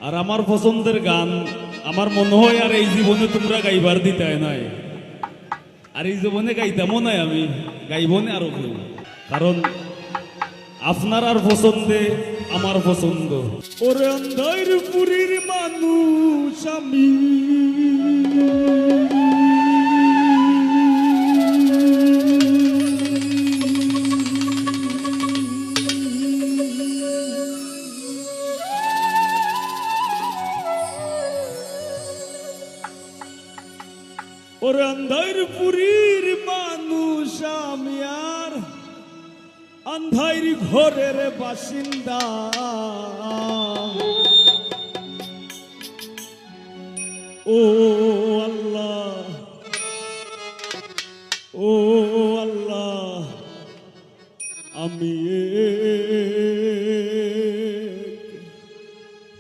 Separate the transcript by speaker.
Speaker 1: আর আমার পছন্দের গান আমার মনে হয় আর এই জীবনে তোমরা গাইবার দিতে নাই, আর এই জীবনে গাইতামও নাই, আমি গাইব না আরো কেউ, কারণ আপনার আর পছন্দে আমার পছন্দ। ওরে অন্ধার পুরীর মানুষ আমি, ওরে অন্ধার পুরীর মানুষ আমি, আর অন্ধার ঘরের বাসিন্দা। ও